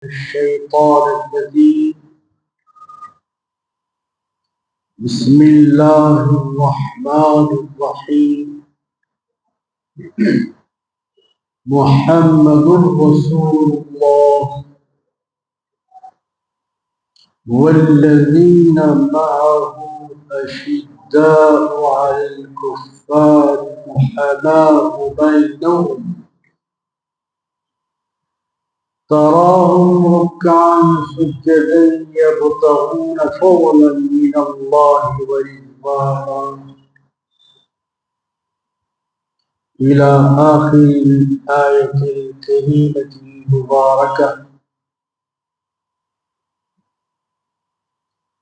الشيطان الرجيم. بسم الله الرحمن الرحيم. محمد رسول الله والذين معه أشداء على الكفار رحماء بينهم تراهم ركعا سجدا يبتغون فضلا من الله ورضوانا إلى آخر الآية الكريمة المباركة.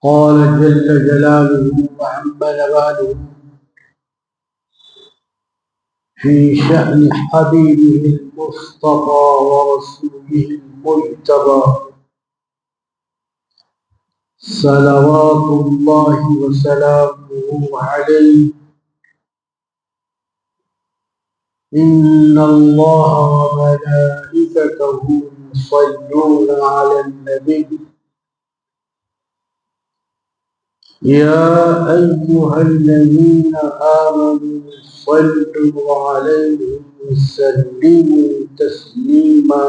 قال جل جلاله وعم نواله في شأن حبيبه المصطفى ورسوله المجتبى صلوات الله وسلامه عليه. إن الله وملائكته يصلون على النبي يا أيها الذين آمنوا صلوا عليه وسلموا تسليما.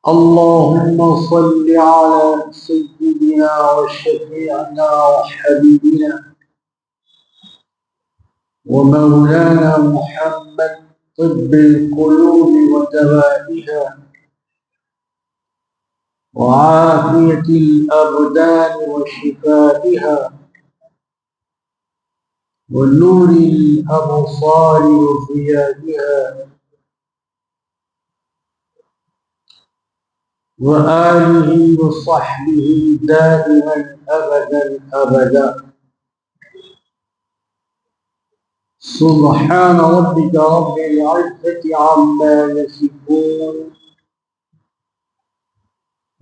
اللهم صل على سيدنا وشفيعنا وحبيبنا ومولانا محمد طب القلوب ودوائها وعافية الأبدان وشفائها ونور الأبصار وضيائها وآله وصحبه دائما أبدا أبدا. سبحان ربك رب العزة عما يصفون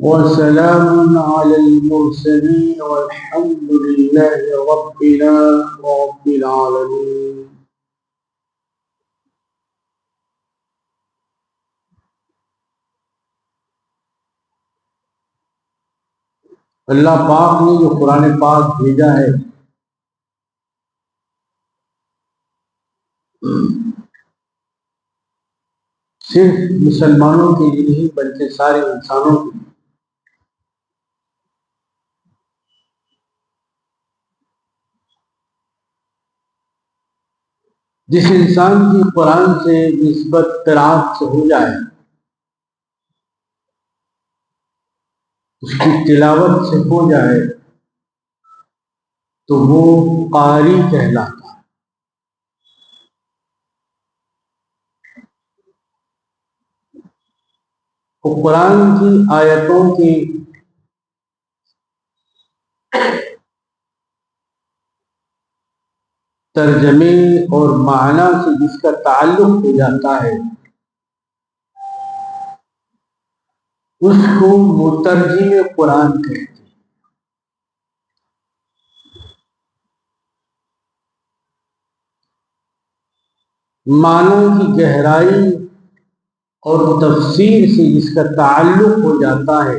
وسلام على المرسلين والحمد لله ربنا ورب العالمين. اللہ پاک نے جو قرآن پاک بھیجا ہے صرف مسلمانوں کے لیے نہیں بلکہ سارے انسانوں کے لیے. جس انسان کی قرآن سے نسبت قرات سے ہو جائے، اس کی تلاوت سے ہو جائے تو وہ قاری کہلاتا ہے. وہ قرآن کی آیتوں کی ترجمے اور معنی سے جس کا تعلق ہو جاتا ہے اس کو مترجم قرآن کہتے ہیں. معنوں کی گہرائی اور تفسیر سے جس کا تعلق ہو جاتا ہے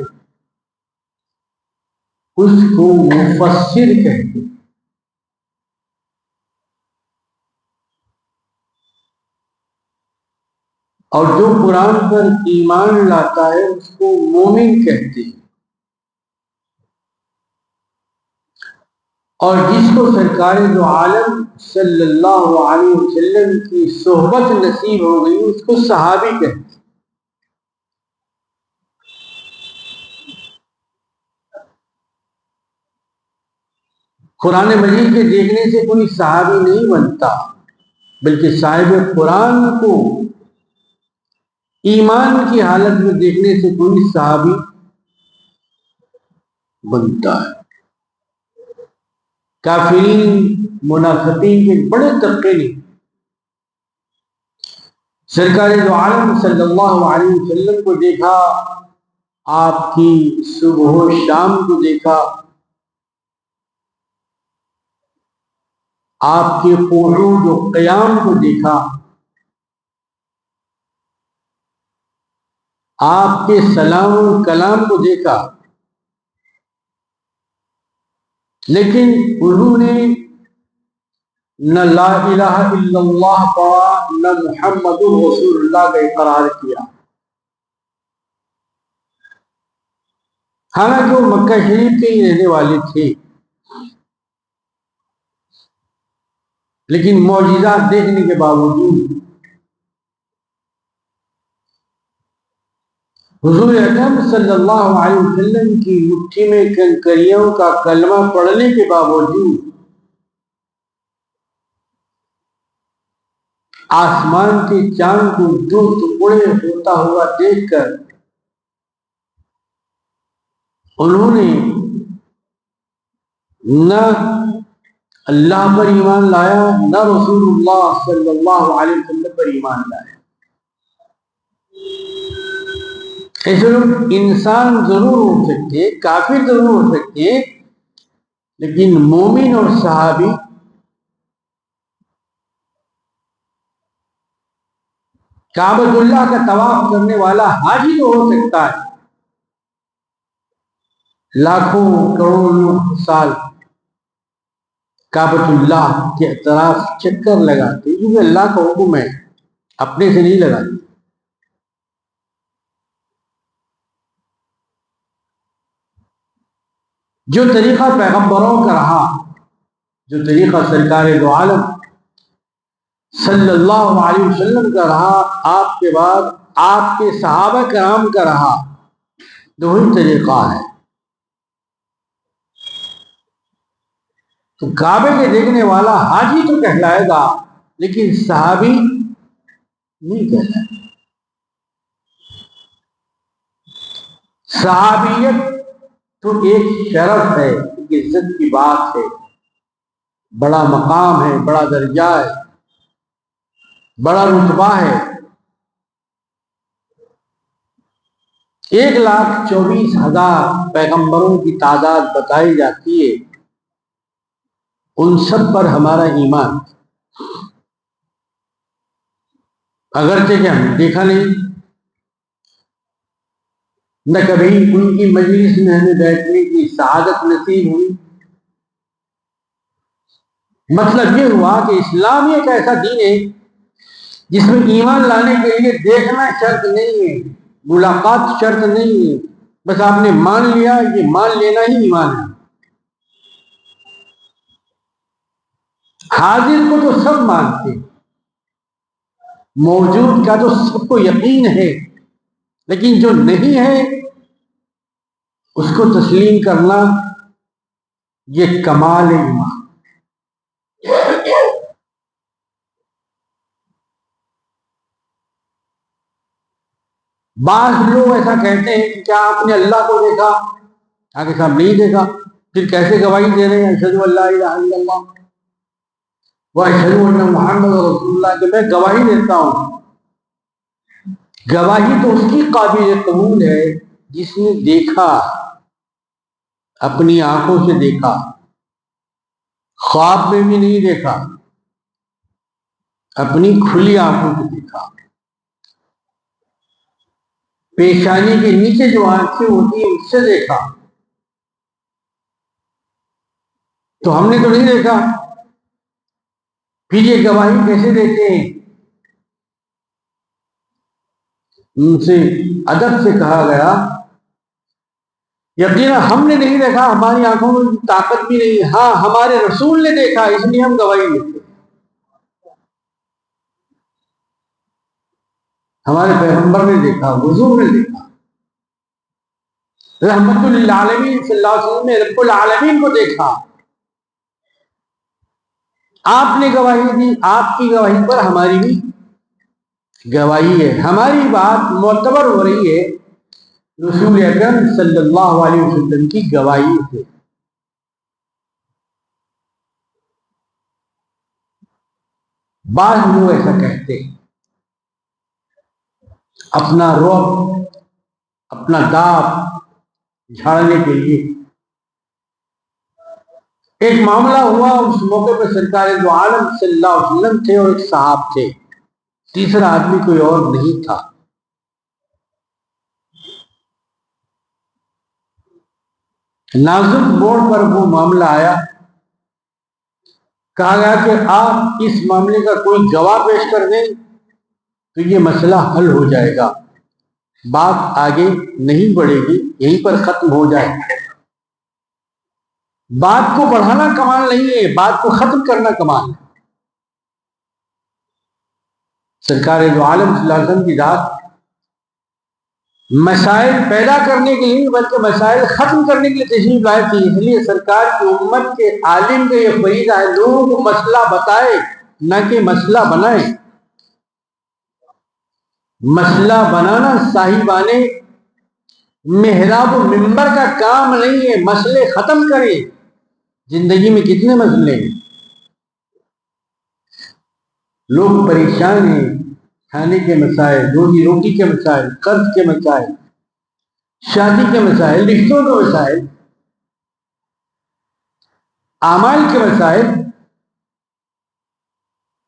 اس کو مفسر کہتے ہیں. اور جو قرآن پر ایمان لاتا ہے اس کو مومن کہتے ہیں. اور جس کو سرکار دو عالم صلی اللہ علیہ وسلم کی صحبت نصیب ہو گئی اس کو صحابی کہتے ہیں. قرآن مجید کے دیکھنے سے کوئی صحابی نہیں بنتا بلکہ صاحب قرآن کو ایمان کی حالت میں دیکھنے سے کوئی صحابی بنتا ہے. کافرین منافقین کے بڑے طبقے نے سرکار دو عالم صلی اللہ علیہ وسلم کو دیکھا، آپ کی صبح و شام کو دیکھا، آپ کے قعود و قیام کو دیکھا آپ کے سلام و کلام کو دیکھا، لیکن انہوں نے نہ لا الہ الا اللہ پڑھا، نہ محمد رسول اللہ کا اقرار کیا، حالانکہ وہ مکہ شریف کے ہی رہنے والے تھے، لیکن معجزات دیکھنے کے باوجود حضور اکرم صلی اللہ علیہ وسلم کی مٹھی میں کنکریوں کا کلمہ پڑھنے کے باوجود آسمان کے چاند کو دو ٹکڑے ہوتا ہوا دیکھ کر انہوں نے نہ اللہ پر ایمان لایا، نہ رسول اللہ صلی اللہ علیہ وسلم پر ایمان لایا۔ ایسے لوگ انسان ضرور ہو سکتے، کافر ضرور ہو سکتے، لیکن مومن اور صحابی کعبۃ اللہ کا طواف کرنے والا حاجی تو ہو سکتا ہے، لاکھوں کروڑوں سال کعبۃ اللہ کے اطراف چکر لگاتے، کیونکہ اللہ کا حکم ہے، اپنے سے نہیں لگاتے۔ جو طریقہ پیغمبروں کا رہا، جو طریقہ سرکار دو عالم صلی اللہ علیہ وسلم کا رہا، آپ کے بعد آپ کے صحابہ کرام کا رہا، تو وہی طریقہ ہے۔ تو کعبے کے دیکھنے والا حاجی تو کہلائے گا، لیکن صحابی نہیں کہلائے گا۔ صحابیت تو ایک شرف ہے، ایک عزت کی بات ہے، بڑا مقام ہے، بڑا درجہ ہے، بڑا رتبہ ہے۔ 1,24,000 پیغمبروں کی تعداد بتائی جاتی ہے، ان سب پر ہمارا ایمان، اگرچہ کہ ہم دیکھا نہیں، نہ کبھی ان کی مجلس میں ہمیں بیٹھنے کی سعادت نصیب ہوئی۔ مطلب یہ ہوا کہ اسلام ایک ایسا دین ہے جس میں ایمان لانے کے لیے دیکھنا شرط نہیں ہے، ملاقات شرط نہیں ہے، بس آپ نے مان لیا، یہ مان لینا ہی ایمان ہے۔ حاضر کو تو سب مانتے، موجود کا تو سب کو یقین ہے، لیکن جو نہیں ہے اس کو تسلیم کرنا یہ کمال ایمان۔ بعض لوگ ایسا کہتے ہیں کہ کیا آپ نے اللہ کو دیکھا؟ آگے صاحب نہیں دیکھا، پھر کیسے گواہی دے رہے ہیں اشہد ان لا الہ الا اللہ و اشہد ان محمد رسول اللہ، کہ میں گواہی دیتا ہوں۔ گواہی تو اس کی قابل قبول ہے جس نے دیکھا، اپنی آنکھوں سے دیکھا، خواب میں بھی نہیں دیکھا، اپنی کھلی آنکھوں سے دیکھا۔ پیشانی کے نیچے جو آنکھیں ہوتی ہیں اس سے دیکھا، تو ہم نے تو نہیں دیکھا، پھر یہ گواہی کیسے دیتے ہیں؟ ان سے ادب سے کہا گیا یقینا ہم نے نہیں دیکھا، ہماری آنکھوں میں طاقت بھی نہیں، ہاں ہمارے رسول نے دیکھا، اس لیے ہم گواہی دیتے۔ ہمارے پیغمبر نے دیکھا، حضور نے دیکھا، رحمت للعالمین صلی اللہ علیہ وسلم نے رب العالمین کو دیکھا۔ آپ نے گواہی دی، آپ کی گواہی پر ہماری بھی گواہی ہے، ہماری بات معتبر ہو رہی ہے رسول اکرم صلی اللہ علیہ وسلم کی گواہی سے۔ بعض لوگ ایسا کہتے ہیں، اپنا رعب، اپنا داغ جھاڑنے کے لیے۔ ایک معاملہ ہوا، اس موقع پہ سرکار دو عالم صلی اللہ علیہ وسلم تھے اور ایک صحابہ تھے، تیسرا آدمی کوئی اور نہیں تھا۔ نازک موڑ پر وہ معاملہ آیا، کہا گیا کہ آپ اس معاملے کا کوئی گواہ پیش کر دیں تو یہ مسئلہ حل ہو جائے گا، بات آگے نہیں بڑھے گی، یہیں پر ختم ہو جائے گی۔ بات کو بڑھانا کمال نہیں ہے، بات کو ختم کرنا کمال ہے۔ سرکار دو عالم صلی اللہ علیہ وسلم کی ذات مسائل پیدا کرنے کے لیے بلکہ مسائل ختم کرنے کے لیے تشریف لائے تھی، اس لیے سرکار کی امت کے عالم کا یہ فریضہ ہے لوگوں کو مسئلہ بتائے نہ کہ مسئلہ بنائے۔ مسئلہ بنانا صاحبانے محراب و منبر کا کام نہیں ہے، مسئلے ختم کریں۔ زندگی میں کتنے مسئلے ہیں، لوگ پریشان ہیں، کھانے کے مسائل، روزی روٹی کے مسائل، قرض کے مسائل، شادی کے مسائل، رشتوں کے مسائل، اعمال کے مسائل۔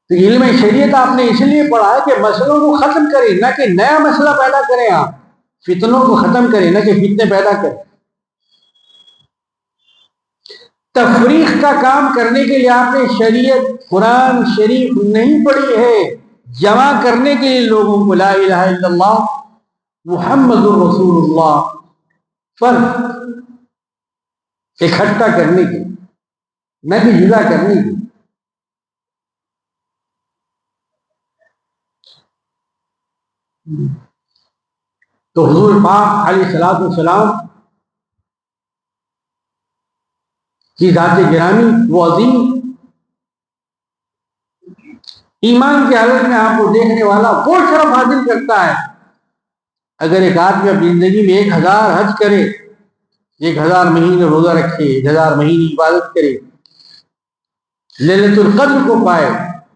تو علم شریعت آپ نے اس لیے پڑھا ہے کہ مسئلوں کو ختم کریں نہ کہ نیا مسئلہ پیدا کریں، آپ فتنوں کو ختم کریں نہ کہ فتنے پیدا کریں۔ تفریق کا کام کرنے کے لیے آپ نے شریعت قرآن شریف نہیں پڑھی ہے، جمع کرنے کے لیے لوگوں کو لا الہ الا اللہ محمد رسول اللہ پر اکٹھا کرنے کی، نہ کہ جدا کرنے کی۔ تو حضور پاک علیہ الصلوۃ والسلام کی ذات گرامی وہ عظیم ایمان کی حالت میں آپ کو دیکھنے والا وہ شرف حاصل کرتا ہے۔ اگر ایک آدمی اپنی زندگی میں 1000 حج کرے، 1000 مہینے روزہ رکھے، 1000 مہینے عبادت کرے، لیلۃ القدر کو پائے،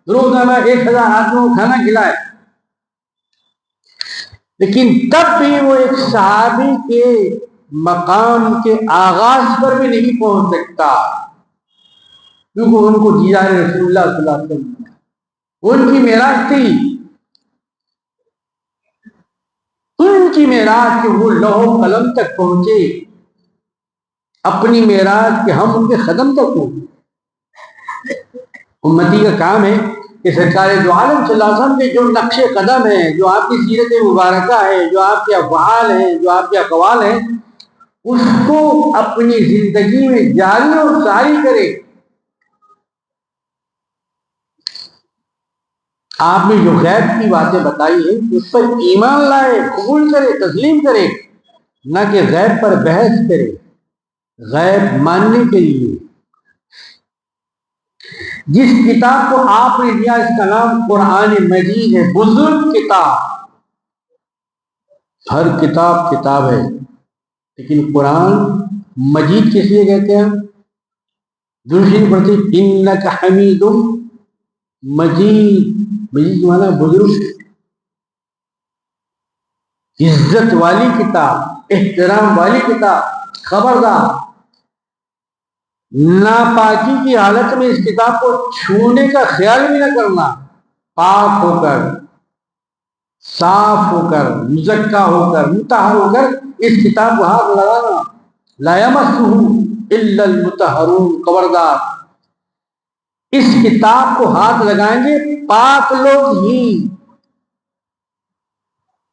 روزانہ 1000 آدمیوں کو کھانا کھلائے، لیکن تب بھی وہ ایک صحابی کے مقام کے آغاز پر بھی نہیں پہنچ سکتا، کیونکہ ان کو دیدار رسول اللہ صلی اللہ علیہ وسلم ان کی معراج تھی، ان کی معراج کہ وہ لوح و قلم تک پہنچے، اپنی معراج کہ ہم ان کے قدم تک پہنچے۔ امتی کا کام ہے کہ سرکار دو عالم صلی اللہ علیہ وسلم کے جو نقش قدم ہیں، جو آپ کی سیرت مبارکہ ہے، جو آپ کے افعال ہیں، جو آپ کے اقوال ہیں، اس کو اپنی زندگی میں جاری اور ساری کرے۔ آپ نے جو غیب کی باتیں بتائی ہیں اس پر ایمان لائے، قبول کرے، تسلیم کرے، نہ کہ غیب پر بحث کرے غیب ماننے کے لیے۔ جس کتاب کو آپ نے دیا اس کا نام قرآن مجید ہے، بزرگ کتاب۔ ہر کتاب کتاب ہے، لیکن قرآن مجید کس لیے کہتے ہیں؟ دوسری پڑھتے انک حمید مجید، مجید مانا بزرگ، عزت والی کتاب، احترام والی کتاب۔ خبردار ناپاکی کی حالت میں اس کتاب کو چھونے کا خیال بھی نہ کرنا، پاک ہو کر، صاف ہو کر، مزکا ہو کر، مطہر ہو کر اس کتاب کو ہاتھ لگانا۔ لا یمسہ الا المطہرون، خبردار اس کتاب کو ہاتھ لگائیں گے پاک لوگ ہی،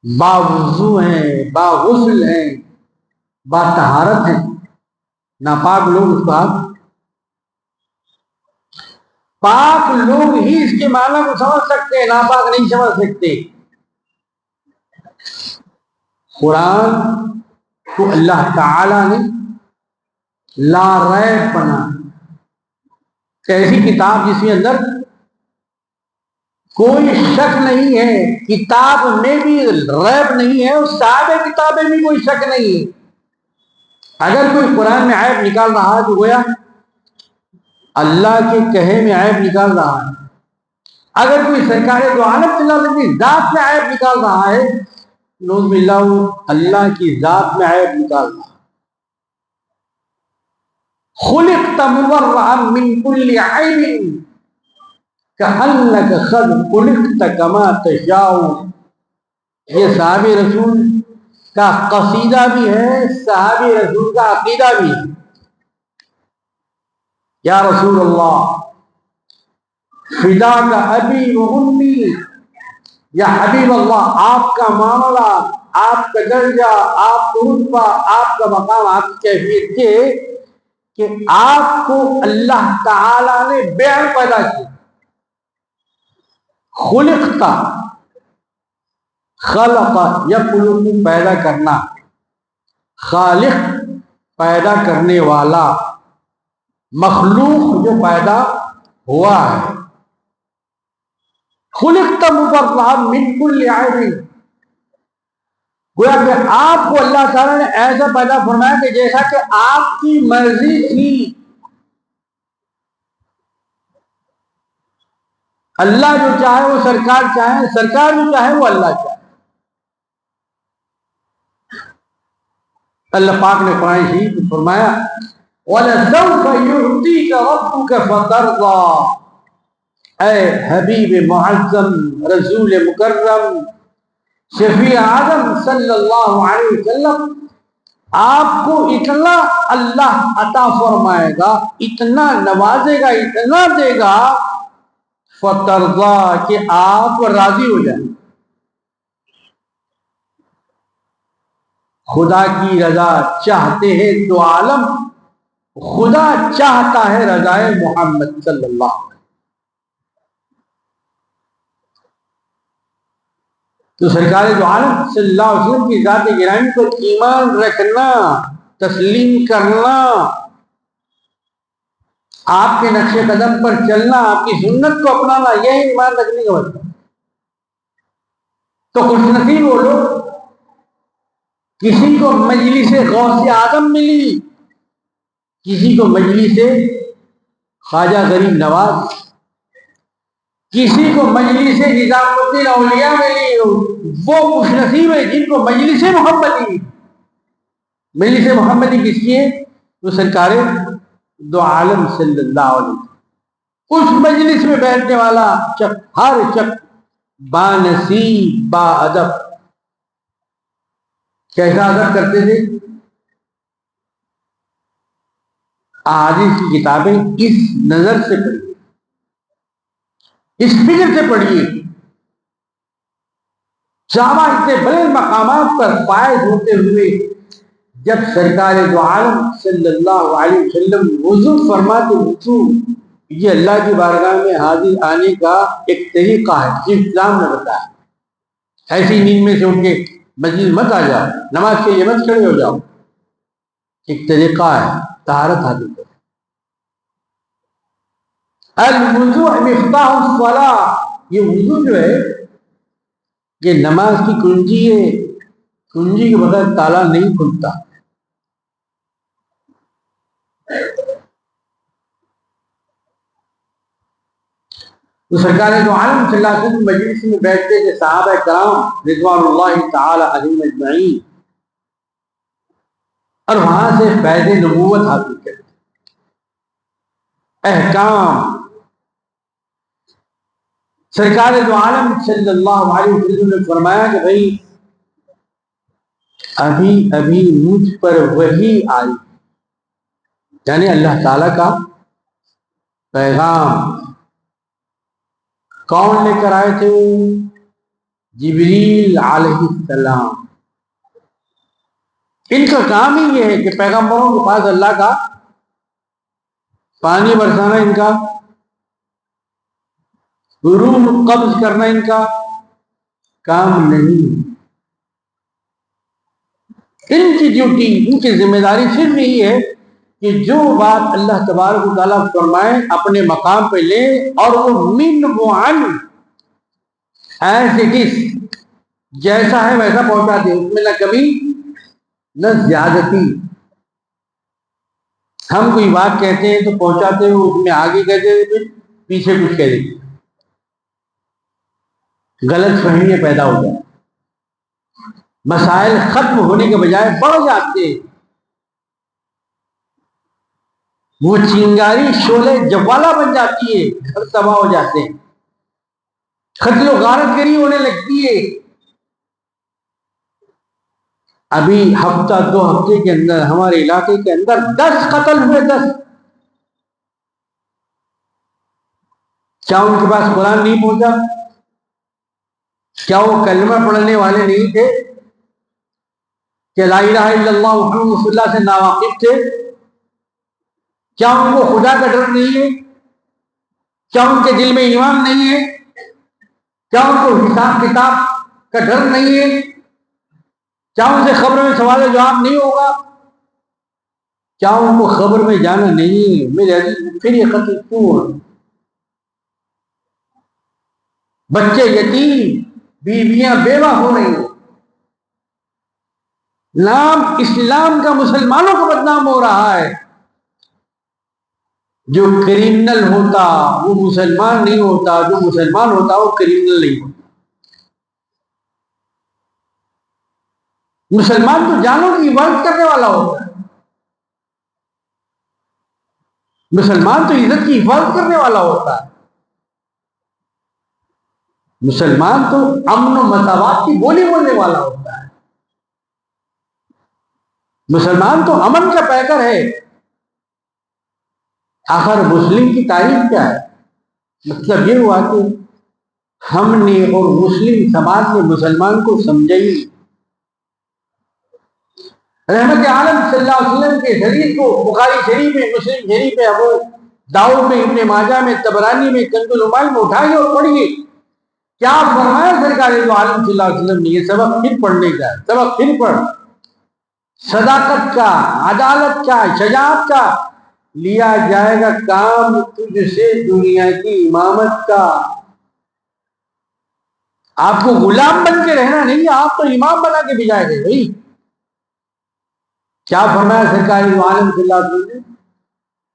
باوضو ہیں، باغسل ہیں، باطہارت ہیں۔ ناپاک لوگ اس کو ہاتھ، پاک لوگ ہی اس کے معنی کو سمجھ سکتے ہیں، ناپاک نہیں سمجھ سکتے۔ قرآن کو اللہ تعالی نے لا ریب بنا، ایسی کتاب جس میں اندر کوئی شک نہیں ہے، کتاب میں بھی ریب نہیں ہے، اس صاحب کتابیں بھی کوئی شک نہیں ہے۔ اگر کوئی قرآن میں عیب نکال رہا ہے تو گویا اللہ کے کہے میں عیب نکال رہا ہے۔ اگر کوئی سرکار دو عالم صلی اللہ علیہ وسلم کی ذات میں عیب نکال رہا ہے، نعوذ باللہ اللہ کی ذات میں عیب نکال رہا ہے۔ خلقت مبرئا من كل عیب کأنک قد خلقت کما تشاء۔ یہ صحابی رسول کا قصیدہ بھی ہے، صحابی رسول کا عقیدہ بھی ہے۔ یا رسول اللہ فدا کا ابی و امی، یا حبیب اللہ آپ کا معاملہ، آپ کا درجہ، آپ کا رتبہ، آپ کا مقام، آپ کی کیفیت یہ کہ آپ کو اللہ تعالی نے بیع پیدا کی. خلقتا، خلق یخلق پیدا کرنا، خالق پیدا کرنے والا، مخلوق جو پیدا ہوا ہے. خلقت مبرأ من کل عیب، گویا کہ آپ کو اللہ تعالیٰ نے ایسا پیدا فرمایا کہ جیسا کہ آپ کی مرضی تھی. اللہ جو چاہے وہ سرکار چاہے، سرکار جو چاہے وہ اللہ چاہے. اللہ پاک نے قرآن شریف میں فرمایا وَلَسَوْفَ يُعْطِيكَ رَبُّكَ فَتَرْضَىٰ، اے حبیب معظم، رسول مکرم، شفیع اعظم صلی اللہ علیہ وسلم، آپ کو اتنا اللہ عطا فرمائے گا، اتنا نوازے گا، اتنا دے گا، فَتَرْضَىٰ کہ آپ راضی ہو جائیں. خدا کی رضا چاہتے ہیں تو عالم، خدا چاہتا ہے رضائے محمد صلی اللہ علیہ وسلم. تو سرکار دو عالم صلی اللہ علیہ وسلم کی ذات گرامی کو ایمان رکھنا، تسلیم کرنا، آپ کے نقش قدم پر چلنا، آپ کی سنت کو اپنانا، یہ ایمان رکھنے کا مطلب. تو خوش نصیب وہ لوگ کسی کو مجلس غوث اعظم ملی، کسی کو مجلس خواجہ غریب نواز، کسی کو مجلس نظام الدین اولیاء ملی. وہ خوش نصیب ہے جن کو مجلس محمدی. مجلس محمدی کس کی ہے؟ وہ سرکار دو عالم صلی اللہ علیہ وسلم. اس مجلس میں بیٹھنے والا ہر شخص بانصیب، با ادب. کیسا ادب کرتے تھے؟ احادیث کی کتابیں اس نظر سے پڑھیے، اس فکر سے پڑھیے. صحابہ اتنے بلند مقامات پر فائز ہوتے ہوئے جب سرکار دو عالم صلی اللہ علیہ وسلم وضو فرماتے، وضو یہ اللہ کی بارگاہ میں حاضر آنے کا ایک طریقہ ہے جو اسلام نے بتایا. ایسی نیند میں سے اٹھ کے مسجد مت آ جاؤ، نماز کے لیے مت کھڑے ہو جاؤ. ایک طریقہ ہے طہارت حاصل کرو. الوضوء مفتاح الصلاۃ، یہ وضو جو ہے یہ نماز کی کنجی ہے. کنجی کے بغیر تالا نہیں کھلتا. تو سرکار دو عالم صلی اللہ علیہ وسلم مجلس میں بیٹھتے تھے، صحابہ کرام رضوان اللہ تعالی علیہم اجمعین، اور وہاں سے فیض نبوت حاصل کرتے. احکام سرکار دو عالم صلی اللہ علیہ وسلم نے فرمایا کہ بھائی ابھی ابھی مجھ پر وحی آئی، یعنی اللہ تعالی کا پیغام. کون لے کر آئے تھے؟ جبریل علیہ السلام. ان کا کام ہی یہ ہے کہ پیغمبروں کے پاس اللہ کا پانی برسانا ان کا، روح قبض کرنا ان کا کام نہیں. ان کی ڈیوٹی، ان کی ذمہ داری صرف یہی ہے کہ جو بات اللہ تبارک و تعالیٰ فرمائے اپنے مقام پہ لے اور وہ من وعن ایز اٹ از، جیسا ہے ویسا پہنچا دے. اس میں نہ کمی نہ زیادتی. ہم کوئی بات کہتے ہیں تو پہنچاتے ہوئے اس میں آگے کہتے ہیں، پیچھے کچھ کہہ دیتے، غلط فہمیاں پیدا ہو جائیں، مسائل ختم ہونے کے بجائے بڑھ جاتے ہیں. وہ چنگاری شعلے جوالا بن جاتی ہے، گھر تباہ ہو جاتے ہیں، قتل و غارت گری ہونے لگتی ہے. ابھی ہفتہ دو ہفتے کے اندر ہمارے علاقے کے اندر 10 قتل ہوئے. 10 کیا ان کے پاس قرآن نہیں پہنچا؟ کیا وہ کلمہ پڑھنے والے نہیں تھے؟ کہ لا الہ الا اللہ محمد رسول اللہ سے ناواقف تھے؟ کیا ان کو خدا کا ڈر نہیں ہے؟ کیا ان کے دل میں ایمان نہیں ہے؟ کیا ان کو حساب کتاب کا ڈر نہیں ہے؟ کیا ان سے خبر میں سوال و جواب نہیں ہوگا؟ کیا ان کو خبر میں جانا نہیں ہے؟ میرے عزیز پھر یہ قتل کیوں ہوا؟ بچے یتیم، بیویاں بیوہ ہو رہی ہیں، نام اسلام کا مسلمانوں کو بدنام ہو رہا ہے۔ جو کرمنل ہوتا وہ مسلمان نہیں ہوتا، جو مسلمان ہوتا وہ کرمنل نہیں ہوتا۔ مسلمان تو جانوں کی حفاظت کرنے والا ہوتا ہے، مسلمان تو عزت کی حفاظت کرنے والا ہوتا ہے، مسلمان تو امن و مساوات کی بولی بولنے والا ہوتا ہے، مسلمان تو امن کا پیکر ہے۔ آخر مسلم کی تعریف کیا ہے؟ مطلب یہ ہوا کہ ہم نے اور مسلم سماج نے مسلمان کو سمجھا ہی نہیں۔ رحمت عالم صلی اللہ علیہ وسلم کے حدیث کو بخاری شریف میں، مسلم شریف میں، ابو داؤد میں، ابن ماجہ میں، طبرانی میں، کنز العمال میں اٹھائیے اور پڑھیے کیا فرمایا سرکار دو عالم صلی اللہ علیہ وسلم نے۔ یہ سبق پھر پڑھنے کا ہے، سبق پھر پڑھ۔ صداقت کا، عدالت کا، شجاعت کا لیا جائے گا کام تجھ سے دنیا کی امامت کا۔ آپ کو غلام بن کے رہنا نہیں، آپ تو امام بنا کے بھیجائے گئے بھائی۔ کیا فرمایا سرکار دو عالم صلی اللہ علیہ وسلم نے؟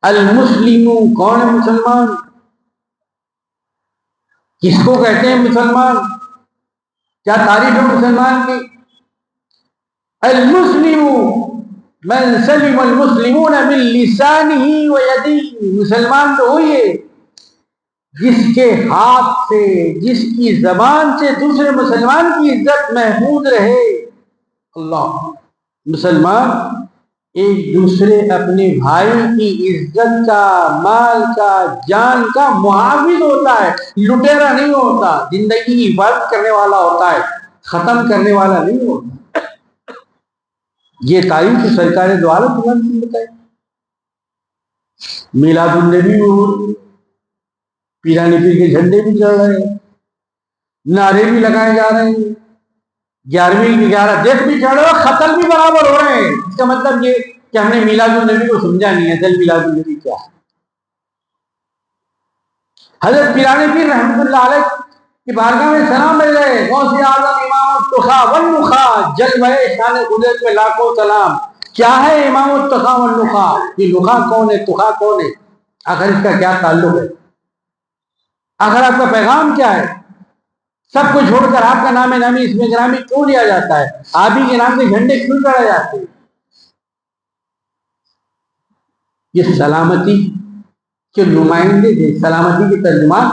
المسلم، کون ہے مسلمان؟ کس کو کہتے ہیں مسلمان؟ کیا تعریف ہے مسلمان کی؟ المسلم من سلم المسلمون من لسانہ و یدہ۔ مسلمان تو وہی ہے جس کے ہاتھ سے، جس کی زبان سے دوسرے مسلمان کی عزت محفوظ رہے۔ اللہ، مسلمان ایک دوسرے اپنے بھائی کی عزت کا، مال کا، جان کا محافظ ہوتا ہے، لٹیرا نہیں ہوتا، زندگی کی حفاظت کرنے والا ہوتا ہے، ختم کرنے والا نہیں ہوتا۔ یہ تعریف تو سرکار دو عالم نے بتائی۔ میلاد النبی میں پیرانے پیر کے جھنڈے بھی چڑھ رہے ہیں، نعرے بھی لگائے جا رہے ہیں، 11ویں 11 دیکھ بھی چڑھ رہے ہیں، قتل بھی برابر ہو رہے ہیں۔ اس کا مطلب یہ کہ ہم نے میلاد النبی کو سمجھا نہیں ہے۔ اصل میلاد النبی کیا ہے؟ حضرت پیرانے پیر رحمۃ اللہ علیہ کی بارگاہ میں سلام مل رہے، غوث اعظم امام التقیٰ والنخاء، جلوہ شان قدرت میں لاکھوں سلام۔ کیا ہے امام التقیٰ والنخاء؟ یہ نخاء کون ہے، تقیٰ کون ہے؟ آخر اس کا کیا تعلق ہے؟ آخر آپ کا پیغام کیا ہے؟ سب کو چھوڑ کر آپ کا نام نامی اس میں گرامی کیوں لیا جاتا ہے؟ آپ ہی کے نام سے جھنڈے کیوں چڑھائے جاتے ہیں؟ یہ سلامتی کے نمائندے تھے، سلامتی کے ترجمان۔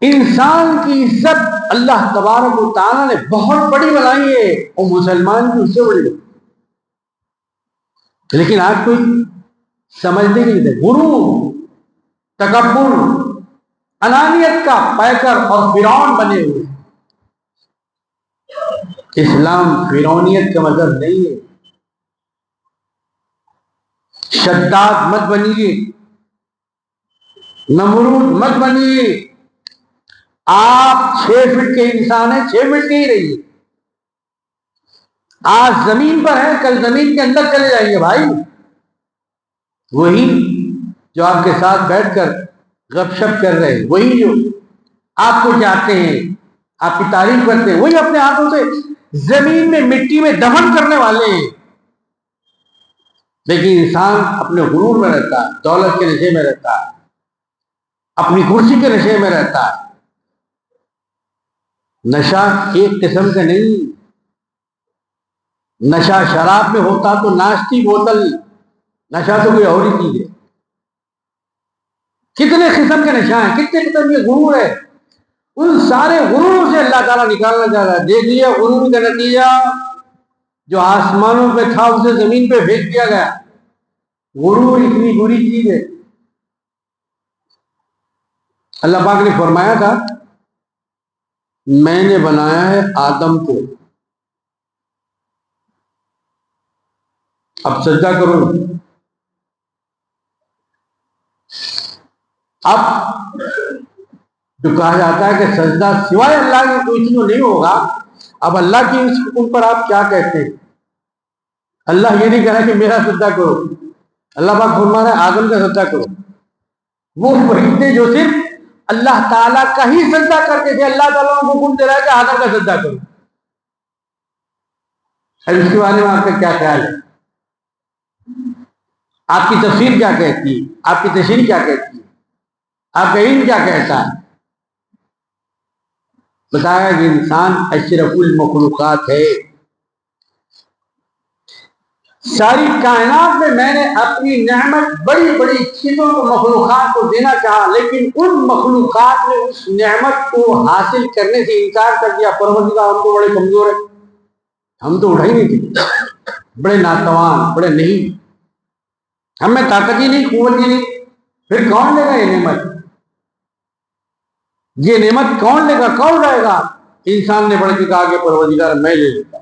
انسان کی عزت اللہ تبارک و تعالیٰ نے بہت بڑی بنائی ہے، اور مسلمان کی اس سے بڑی بنائی، لیکن آج کوئی سمجھنے کی نہیں، غرور، تکبر، انانیت کا پیکر اور فرعون بنے ہوئے۔ اسلام فرعونیت کا مذہب نہیں ہے۔ شداد مت بنیے، نمرود مت بنیے۔ آپ 6 فٹ کے انسان ہیں، 6 فٹ کے ہی رہیے۔ آج زمین پر ہیں، کل زمین کے اندر چلے جائیے بھائی۔ وہی جو آپ کے ساتھ بیٹھ کر گپ شپ کر رہے ہیں، وہی جو آپ کو چاہتے ہیں، آپ کی تعریف کرتے ہیں، وہی اپنے ہاتھوں سے زمین میں، مٹی میں دفن کرنے والے ہیں۔ لیکن انسان اپنے غرور میں رہتا ہے، دولت کے نشے میں رہتا ہے، اپنی کرسی کے نشے میں رہتا ہے۔ نشہ ایک قسم کا نہیں، نشہ شراب میں ہوتا تو ناشتی بوتل، نشہ تو کوئی اور ہی چیز ہے۔ کتنے قسم کے نشہ ہیں، کتنے قسم کے غرور ہے، ان سارے غرور سے اللہ تعالیٰ نکالنا چاہ رہا ہے۔ دیکھ لیا غرور کا نتیجہ، جو آسمانوں پہ تھا اسے زمین پہ پھینک دیا گیا۔ غرور اتنی بری چیز ہے اللہ پاک نے فرمایا تھا میں نے بنایا ہے آدم کو، اب سجدہ کرو۔ اب جو کہا جاتا ہے کہ سجدہ سوائے اللہ کے کوئی چیز نہیں ہوگا، اب اللہ کی اس حکم پر آپ کیا کہتے ہیں؟ اللہ یہ نہیں کہہ رہا کہ میرا سجدہ کرو، اللہ پاک فرما رہا ہے آدم کا سجدہ کرو۔ وہ فرشتے جو صرف اللہ تعالیٰ کا ہی سجدہ کرتے تھے، اللہ تعالیٰ کو حکم دے رہا ہے کہ آدم کا سجدہ کرو۔ اب اس کے بارے میں آپ کا کیا خیال ہے؟ آپ کی تفسیر کیا کہتی ہے؟ آپ کی تشریح کیا کہتی ہے؟ آپ کا علم کیا کہتا ہے؟ بتایا کہ انسان اشرف المخلوقات ہے، ساری کائنات میں نے اپنی نعمت بڑی بڑی چیزوں کو مخلوقات کو دینا چاہا، لیکن ان مخلوقات نے اس نعمت کو حاصل کرنے سے انکار کر دیا۔ پروردگار ہم تو بڑے کمزور ہیں، ہم تو اٹھا ہی نہیں تھے، بڑے ناتوان، بڑے نہیں، ہم میں طاقت ہی نہیں، قوت ہی نہیں، پھر کون لے گا یہ نعمت؟ یہ نعمت کون لے گا، کون لے گا؟ انسان نے بڑھ کے کہا کہ پروردگار میں لے لیتا۔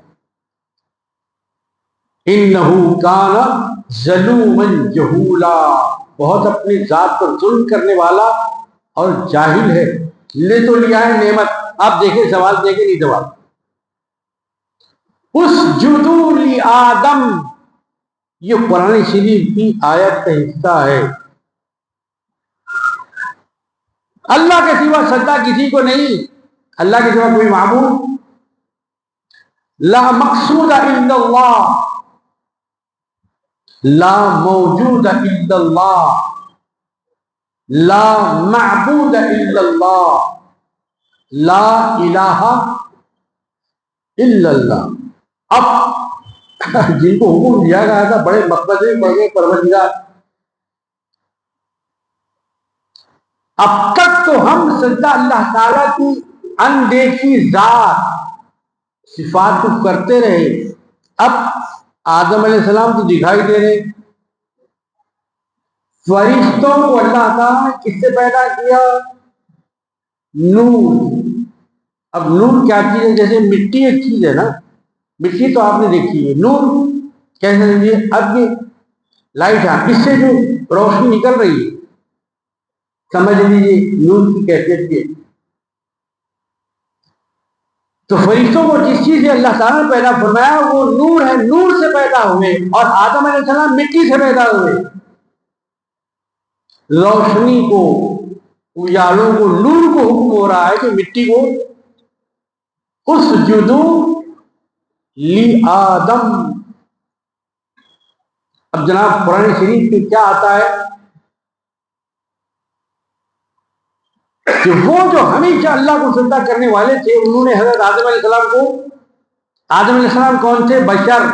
انہو کان ظلوما جہولا، بہت اپنی ذات پر ظلم کرنے والا اور جاہل ہے۔ لے تو لیا ہے نعمت، آپ دیکھیں سوال دیکھیں نہیں جواب۔ اسجدوا لآدم، یہ قرآن شریف کی آیت کا حصہ ہے۔ اللہ کے سوا سجدہ کسی کو نہیں، اللہ کے سوا کوئی معبود لا مقصود الا اللہ، لا موجود الا اللہ، لا معبود الا اللہ، لا الہ الا اللہ۔ اب جن کو حکم دیا گیا تھا بڑے مقبضے بڑے پروردگار، اب تک تو ہم سجدہ اللہ تعالیٰ کی اندیکھی ذات صفات کو کرتے رہے، اب آدم علیہ السلام تو دکھائی دے رہے۔ فرشتوں کو اللہ تعالیٰ نے کس سے پیدا کیا؟ نور۔ اب نور کیا چیز ہے؟ جیسے مٹی ایک چیز ہے نا، مٹی تو آپ نے دیکھی ہے، نور کیسے لیجیے؟ اب یہ لائٹ ہے، اس سے جو روشنی نکل رہی ہے سمجھ لیجیے نور کی کیفیت ہے۔ تو فرشتوں کو جس چیز سے اللہ تعالیٰ نے پیدا فرمایا وہ نور ہے، نور سے پیدا ہوئے، اور آدم علیہ السلام مٹی سے پیدا ہوئے۔ روشنی کو، اجالوں کو، نور کو حکم ہو رہا ہے کہ مٹی کو اسجدوا لآدم۔ اب جناب قرآن شریف میں کیا آتا ہے کہ وہ جو ہمیشہ اللہ کو سجدہ کرنے والے تھے انہوں نے حضرت آدم علیہ السلام کو، آدم علیہ السلام کون تھے؟ بشر،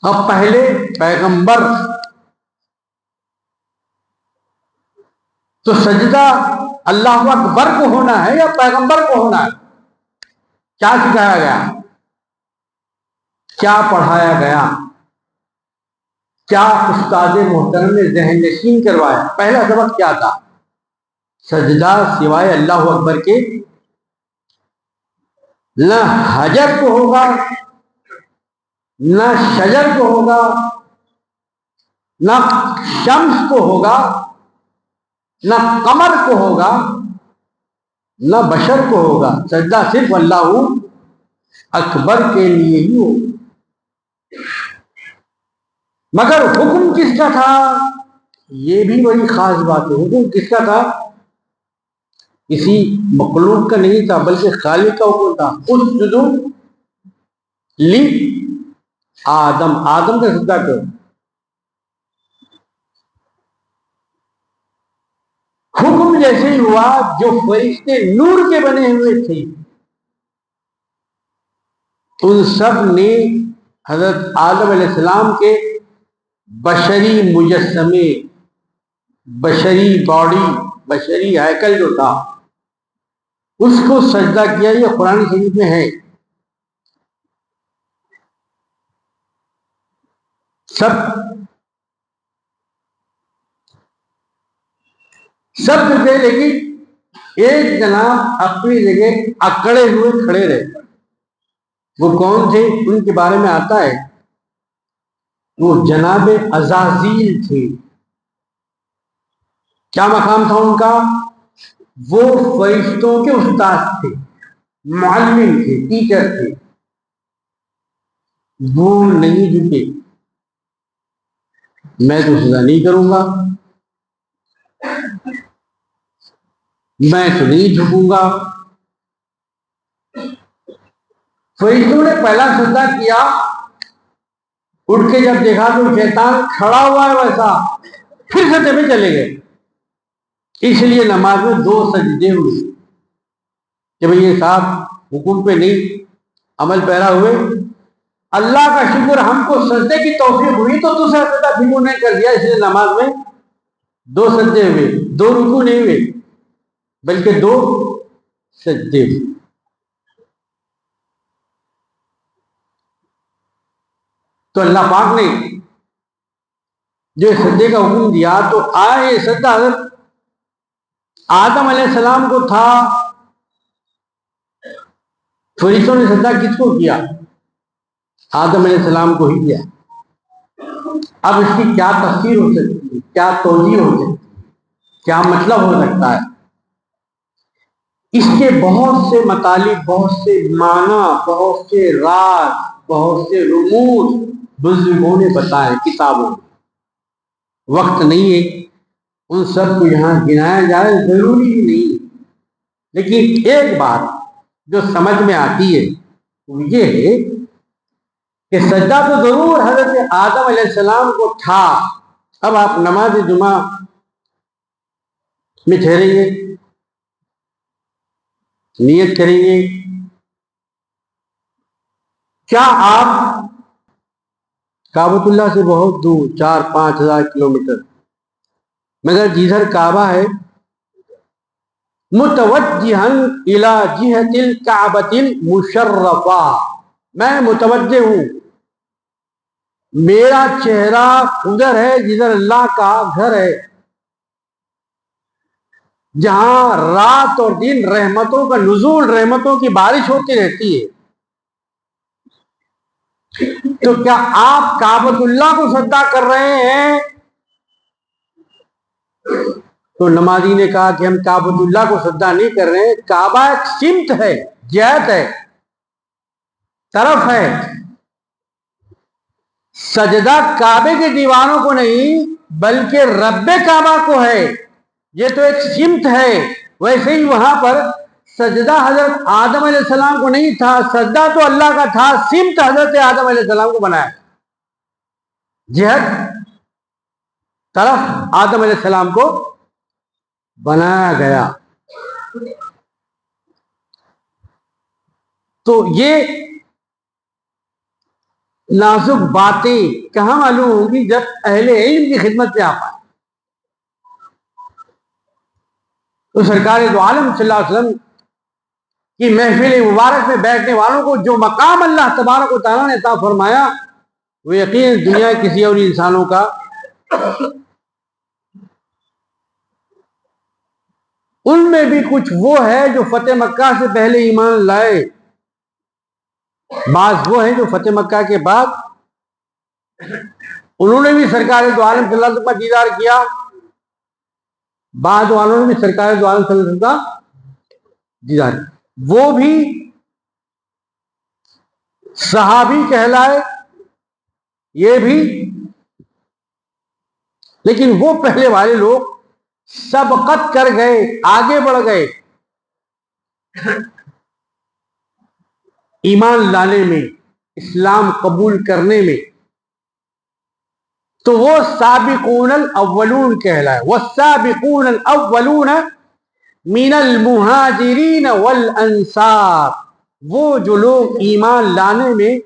اب پہلے پیغمبر، تو سجدہ اللہ اکبر کو ہونا ہے یا پیغمبر کو ہونا ہے؟ کیا سکھایا گیا؟ کیا پڑھایا گیا؟ کیا استاد محترم نے ذہن نشین کروایا؟ پہلا سبق کیا تھا؟ سجدہ سوائے اللہ اکبر کے نہ حجر کو ہوگا، نہ شجر کو ہوگا، نہ شمس کو ہوگا، نہ قمر کو ہوگا، نہ بشر کو ہوگا۔ سجدہ صرف اللہ اکبر کے لیے ہی ہو۔ مگر حکم کس کا تھا؟ یہ بھی بڑی خاص بات ہے، حکم کس کا تھا؟ کسی مخلوق کا نہیں تھا بلکہ خالق کا حکم تھا۔ اسجدوا لی آدم، آدم کا سجدہ کرو۔ حکم جیسے ہی ہوا، جو فرشتے نور کے بنے ہوئے تھے ان سب نے حضرت آدم علیہ السلام کے بشری مجسمے، بشری باڈی، بشری ہیکل جو تھا اس کو سجدہ کیا۔ یہ قرآن شریف میں ہے۔ سب سب جھکے لیکن ایک جناب اپنی جگہ اکڑے ہوئے کھڑے رہے. وہ کون تھے؟ ان کے بارے میں آتا ہے وہ جناب عزازیل تھے. کیا مقام تھا ان کا؟ وہ فرشتوں کے استاد تھے، معلم تھے، ٹیچر تھے. وہ نہیں جھکے. میں تو سزا نہیں کروں گا، میں تو نہیں جھکوں گا. فرشتوں نے پہلا سجدہ کیا، اٹھ کے جب دیکھا تو شیطان کھڑا ہوا ہے ویسا، پھر سجدے میں چلے گئے. اس لیے نماز میں 2 سجدے ہوئے کہ بھئی یہ صاحب حکم پہ نہیں عمل پیرا ہوئے. اللہ کا شکر ہم کو سجدے کی توفیق ہوئی تو دوسرا سجدہ بھی انہوں نے کر دیا. اس لیے نماز میں 2 سجدے ہوئے، 2 رکوع نہیں ہوئے بلکہ 2 سجدے ہوئے. تو اللہ پاک نے جو سجدے کا حکم دیا تو یہ سجدہ حضرت آدم علیہ السلام کو تھا. فرشتوں نے سجدہ کس کو کیا؟ آدم علیہ السلام کو ہی کیا. اب اس کی کیا تفسیر ہو سکتی ہے، کیا توجیہ ہو سکتی ہے، کیا مطلب ہو سکتا ہے؟ اس کے بہت سے مطالب، بہت سے معنی، بہت سے راز، بہت سے رموز بزرگوں نے بتائے کتابوں میں. وقت نہیں ہے ان سب کو یہاں گنایا جائے، ضروری بھی نہیں. لیکن ایک بات جو سمجھ میں آتی ہے وہ یہ ہے کہ سجدہ تو ضرور حضرت آدم علیہ السلام کو تھا. اب آپ نماز جمعہ میں ٹھہریں گے، نیت کریں گے، کیا آپ کعبۃ اللہ سے بہت دور 4-5 ہزار کلومیٹر، مگر جدھر کعبہ ہے متوجہاً الی جہۃ الکعبۃ المشرفہ، میں متوجہ ہوں، میرا چہرہ ادھر ہے جدھر اللہ کا گھر ہے، جہاں رات اور دن رحمتوں کا نزول، رحمتوں کی بارش ہوتی رہتی ہے. تو کیا آپ کعبۃ اللہ کو سجدہ کر رہے ہیں؟ تو نمازی نے کہا کہ ہم کعبۃ اللہ کو سجدہ نہیں کر رہے ہیں. کعبہ ایک سمت ہے، جہت ہے، طرف ہے. سجدہ کعبے کے دیواروں کو نہیں بلکہ رب کعبہ کو ہے. یہ تو ایک سمت ہے. ویسے ہی وہاں پر سجدہ حضرت آدم علیہ السلام کو نہیں تھا، سجدہ تو اللہ کا تھا، سمت حضرت آدم علیہ السلام کو بنایا، جہت، طرف آدم علیہ السلام کو بنایا گیا. تو یہ نازک باتیں کہاں معلوم ہوں گی؟ جب اہل علم کی خدمت میں آ پائے. تو سرکار دو عالم صلی اللہ علیہ وسلم کی محفل مبارک میں بیٹھنے والوں کو جو مقام اللہ تبارک و تعالیٰ نے عطا فرمایا وہ یقین دنیا کسی اور انسانوں کا ان میں بھی کچھ وہ ہے جو فتح مکہ سے پہلے ایمان لائے، بعض وہ ہیں جو فتح مکہ کے بعد انہوں نے بھی سرکار دو عالم صلی اللہ علیہ وسلم کا دیدار کیا، بعض والوں نے بھی سرکار دو عالم صلی اللہ علیہ وسلم کا دیدار کیا. وہ بھی صحابی کہلائے، یہ بھی، لیکن وہ پہلے والے لوگ سبقت کر گئے، آگے بڑھ گئے ایمان لانے میں، اسلام قبول کرنے میں. تو وہ سابقون الاولون کہلائے. والسابقون الاولون من المہاجرین والانصار، وہ جو لوگ ایمان لانے میں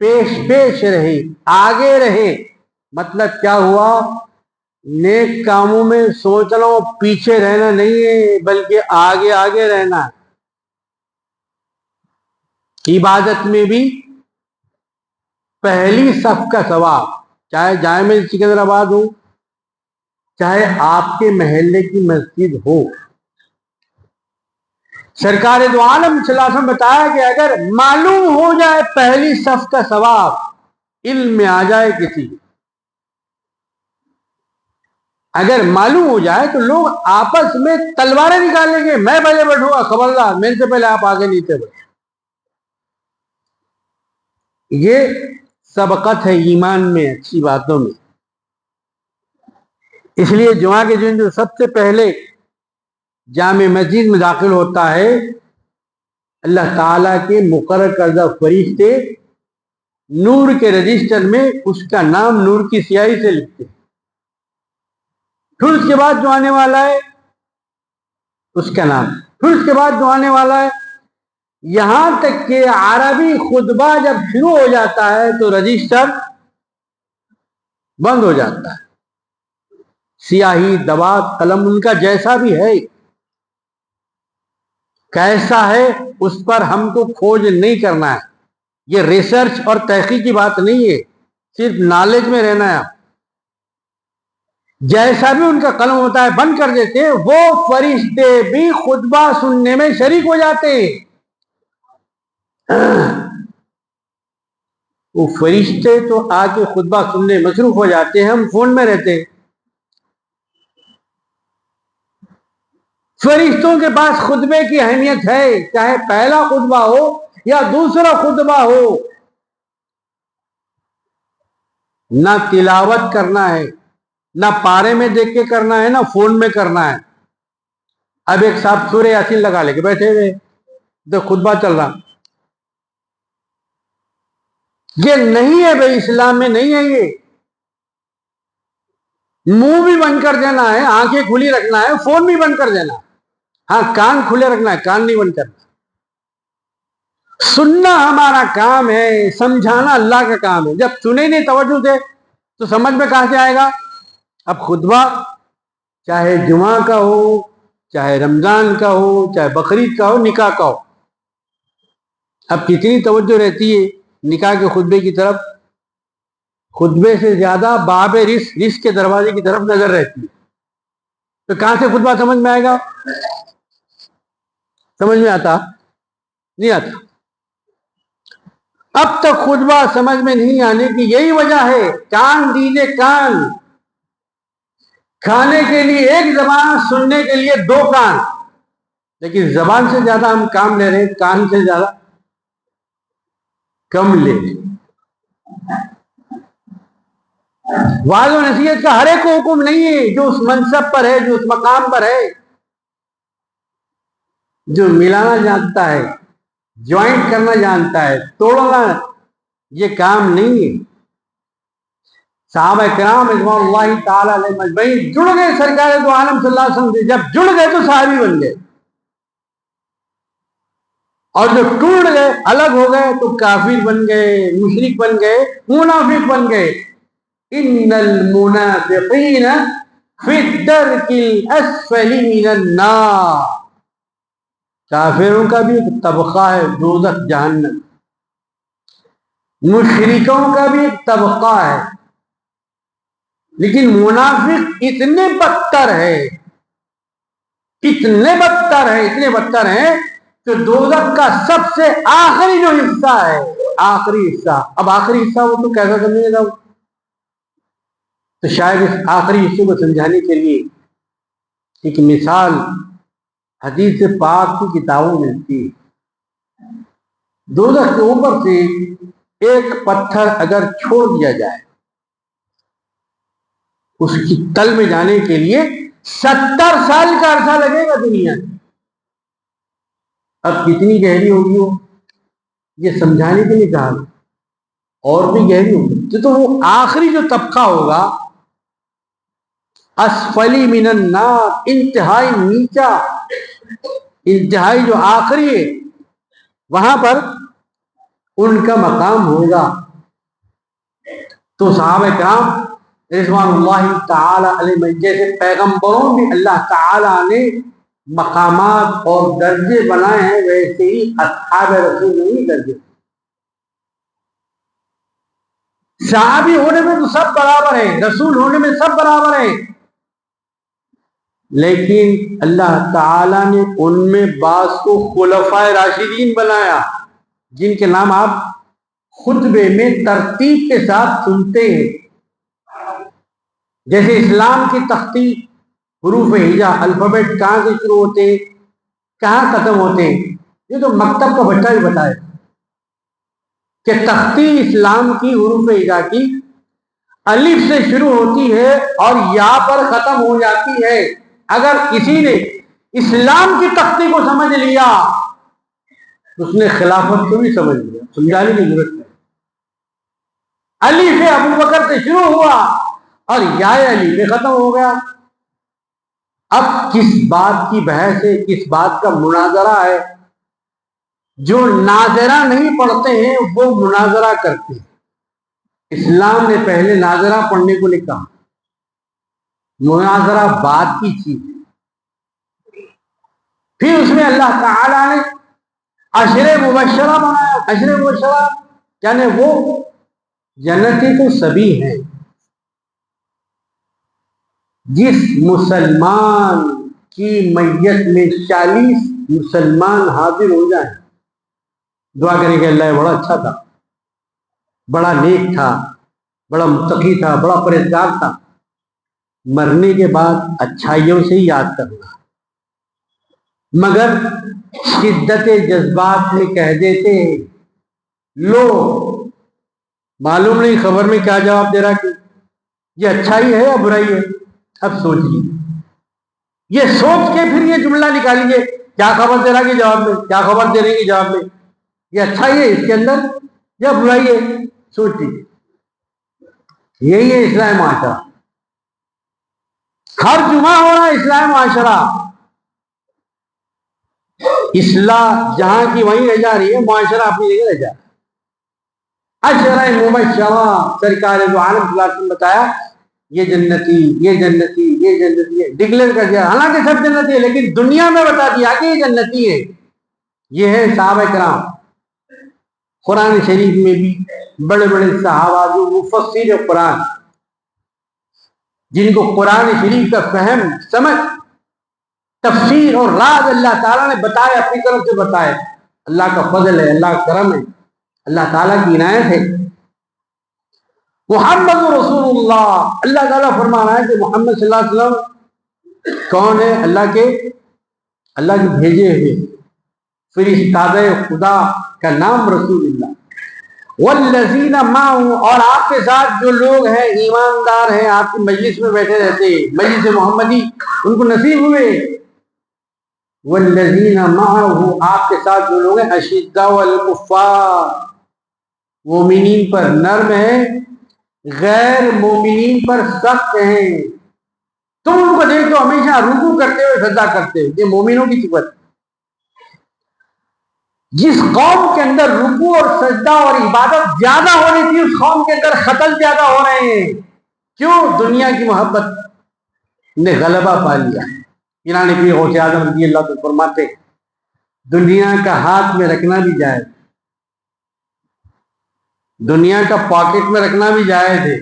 پیش رہے، آگے رہے. مطلب کیا ہوا؟ نیک کاموں میں سوچنا پیچھے رہنا نہیں ہے بلکہ آگے آگے رہنا ہے. عبادت میں بھی پہلی صف کا ثواب، چاہے جامع سکندرآباد ہو، چاہے آپ کے محلے کی مسجد ہو. سرکار دو عالم صلی اللہ علیہ وسلم بتایا کہ اگر معلوم ہو جائے پہلی صف کا ثواب علم میں آ جائے کسی، اگر معلوم ہو جائے تو لوگ آپس میں تلواریں نکالیں گے، میں پہلے بیٹھوں گا، خبردار میرے سے پہلے آپ آگے نیچے بیٹھیں. یہ سبقت ہے ایمان میں، اچھی باتوں میں. اس لیے جمعہ کے دن جو سب سے پہلے جامع مسجد میں داخل ہوتا ہے، اللہ تعالیٰ کے مقرر کردہ فرشتے نور کے رجسٹر میں اس کا نام نور کی سیاہی سے لکھتے ہیں. پھر اس کے بعد جو آنے والا ہے اس کا نام، پھر اس کے بعد جو آنے والا ہے، یہاں تک کہ عربی خطبہ جب شروع ہو جاتا ہے تو رجسٹر بند ہو جاتا ہے. سیاہی، دوات، قلم ان کا جیسا بھی ہے، کیسا ہے، اس پر ہم کو کھوج نہیں کرنا ہے. یہ ریسرچ اور تحقیق کی بات نہیں ہے، صرف نالج میں رہنا ہے. جیسا بھی ان کا قلم ہوتا ہے بند کر دیتے ہیں. وہ فرشتے بھی خطبہ سننے میں شریک ہو جاتے ہیں. وہ فرشتے تو آ کے خطبہ سننے مصروف ہو جاتے ہیں، ہم فون میں رہتے ہیں. فرشتوں کے پاس خطبے کی اہمیت ہے، چاہے پہلا خطبہ ہو یا دوسرا خطبہ ہو. نہ تلاوت کرنا ہے، نہ پارے میں دیکھ کے کرنا ہے، نہ فون میں کرنا ہے. اب ایک صاحب سورہ یاسین لگا لے کے بیٹھے ہوئے تو خطبہ چل رہا. یہ نہیں ہے بھائی، اسلام میں نہیں ہے. یہ منہ بھی بند کر دینا ہے، آنکھیں کھلی رکھنا ہے، فون بھی بند کر دینا. ہاں کان کھلے رکھنا ہے، کان نہیں بند کرنا. سننا ہمارا کام ہے، سمجھانا اللہ کا کام ہے. جب سنے نہیں توجہ سے تو سمجھ میں کہاں سے آئے گا؟ اب خطبہ چاہے جمعہ کا ہو، چاہے رمضان کا ہو، چاہے بقرعید کا ہو، نکاح کا ہو، اب کتنی توجہ رہتی ہے نکاح کے خطبے کی طرف؟ خطبے سے زیادہ باب رزق کے دروازے کی طرف نظر رہتی ہے. تو کہاں سے خطبہ سمجھ میں آئے گا؟ سمجھ میں آتا نہیں آتا. اب تک خطبہ سمجھ میں نہیں آنے کی یہی وجہ ہے، کان دیجیے کان. کھانے کے لیے ایک زبان، سننے کے لیے دو کان. لیکن زبان سے زیادہ ہم کام لے رہے ہیں، کان سے زیادہ کم لے رہے. وعظ و نصیحت کا ہر ایک کو حکم نہیں ہے، جو اس منصب پر ہے، جو اس مقام پر ہے، جو ملانا جانتا ہے، جوائنٹ کرنا جانتا ہے، توڑنا یہ کام نہیں ہے. صحابہ کرام رضوان اللہ تعالی علیہ مجمعین جڑ گئے سرکار دو عالم صلی اللہ علیہ وسلم سے. جب جڑ گئے تو صحابی بن گئے، اور جو ٹوٹ گئے، الگ ہو گئے تو کافر بن گئے، مشرک بن گئے، منافق بن گئے. ان المنافقین فی الدرک الاسفل من النار. کافروں کا بھی ایک طبقہ ہے دوزخ جہنم، مشرکوں کا بھی ایک طبقہ ہے. لیکن منافق اتنے بدتر ہے، اتنے بدتر ہیں کہ دوزخ کا سب سے آخری جو حصہ ہے، آخری حصہ. اب آخری حصہ وہ تو کیسا سمجھے گا؟ تو شاید اس آخری حصے کو سمجھانے کے لیے ایک مثال حدیث پاک کی کتابوں میں ملتی ہے. دوزخ کے اوپر سے ایک پتھر اگر چھوڑ دیا جائے، اس کی تل میں جانے کے لیے 70 سال کا عرصہ لگے گا دنیا میں. اب کتنی گہری ہوگی وہ، یہ سمجھانے کے لیے کہا، اور بھی گہری ہوگی. تو وہ آخری جو طبقہ ہوگا، اسفلی من النار، انتہائی نیچا، انتہائی جو آخری ہے، وہاں پر ان کا مقام ہوگا. تو صحابہ کرام رضوان اللہ تعالی علیہ جیسے پیغمبروں بھی اللہ تعالی نے مقامات اور درجے بنائے ہیں، ویسے ہی اصحاب رسول نے بھی درجے. صحابی ہونے میں تو سب برابر ہیں، رسول ہونے میں سب برابر ہیں، لیکن اللہ تعالیٰ نے ان میں بعض کو خلفائے راشدین بنایا، جن کے نام آپ خطبے میں ترتیب کے ساتھ سنتے ہیں، جیسے اسلام کی تختی حروف ہجا الفابیٹ کہاں سے شروع ہوتے ہیں، کہاں ختم ہوتے ہیں، یہ تو مکتب کا بچہ بھی بتائے کہ تختی اسلام کی حروف ہجا کی الف سے شروع ہوتی ہے اور یا پر ختم ہو جاتی ہے۔ اگر کسی نے اسلام کی تختی کو سمجھ لیا اس نے خلافت کو بھی سمجھ لیا، سمجھانے کی ضرورت نہیں۔ الف ابو بکر سے شروع ہوا اور یا علی پہ ختم ہو گیا۔ اب کس بات کی بحث ہے، کس بات کا مناظرہ ہے؟ جو ناظرہ نہیں پڑھتے ہیں وہ مناظرہ کرتے ہیں۔ اسلام نے پہلے ناظرہ پڑھنے کو نہیں کہا، مناظرہ بات کی چیز ہے۔ پھر اس میں اللہ تعالیٰ نے عشر مبشرہ بنایا۔ عشر مبشرہ یعنی وہ جنتی تو سبھی ہیں، جس مسلمان کی میت میں 40 مسلمان حاضر ہو جائیں، دعا کریں کہ اللہ بڑا اچھا تھا، بڑا نیک تھا، بڑا متقی تھا، بڑا پرہیزگار تھا، مرنے کے بعد اچھائیوں سے ہی یاد کرنا، مگر شدت جذبات میں کہہ دیتے ہیں، لو معلوم نہیں خبر میں کیا جواب دے رہا کہ یہ اچھائی ہے یا برائی ہے، اب سوچ لیجیے۔ یہ سوچ کے پھر یہ جملہ نکالیے، کیا خبر دے رہا کہ جواب میں، کیا خبر دے رہی کہ جواب میں، یہ اچھائی ہے اس کے اندر یا برائی ہے، سوچ لیجیے۔ یہی ہے اسلامی معاشرہ، ہر جمعہ ہو رہا ہے اسلامی معاشرہ۔ اصلاح جہاں کی وہیں رہ جا رہی ہے، معاشرہ اپنی جگہ رہ جا رہا ہے۔ عشر مبشرہ سرکار دو عالم صلی اللہ علیہ وسلم بتایا، یہ جنتی، یہ جنتی، یہ جنتی ہے، ڈکلیئر کر دیا۔ حالانکہ سب جنتی ہے لیکن دنیا میں بتا دیا کہ یہ جنتی ہے۔ یہ ہے صحابہ کرام۔ قرآن شریف میں بھی بڑے بڑے صحابہ جو مفسر قرآن، جن کو قرآن شریف کا فہم، سمجھ، تفسیر اور راز اللہ تعالیٰ نے بتائے، اپنی طرف سے بتائے، اللہ کا فضل ہے، اللہ کا کرم ہے، اللہ تعالیٰ کی عنایت ہے۔ محمد رسول اللہ، اللہ تعالیٰ فرما رہا ہے کہ محمد صلی اللہ علیہ وسلم کون ہے؟ اللہ کے بھیجے ہوئے فرشتہ خدا کا نام رسول اللہ۔ والذین معہ، اور آپ کے ساتھ جو لوگ ہیں ایماندار ہیں، آپ کی مجلس میں بیٹھے رہتے ہیں، مجلس محمدی ان کو نصیب ہوئے۔ والذین معہ، آپ کے ساتھ جو لوگ ہیں اشداء الکفار، مومنین پر نرم ہیں، غیر مومنین پر سخت ہیں۔ تم ان کو دیکھو ہمیشہ رکوع کرتے ہوئے، سجدہ کرتے ہوئے، یہ مومنوں کی صفت۔ جس قوم کے اندر رکوع اور سجدہ اور عبادت زیادہ ہونی تھی، اس قوم کے اندر قتل زیادہ ہو رہے ہیں۔ کیوں؟ دنیا کی محبت نے غلبہ پا لیا۔ انہوں نے غوث اعظم رضی اللہ تو فرماتے، دنیا کا ہاتھ میں رکھنا بھی جائز، دنیا کا پاکٹ میں رکھنا بھی جائز ہے،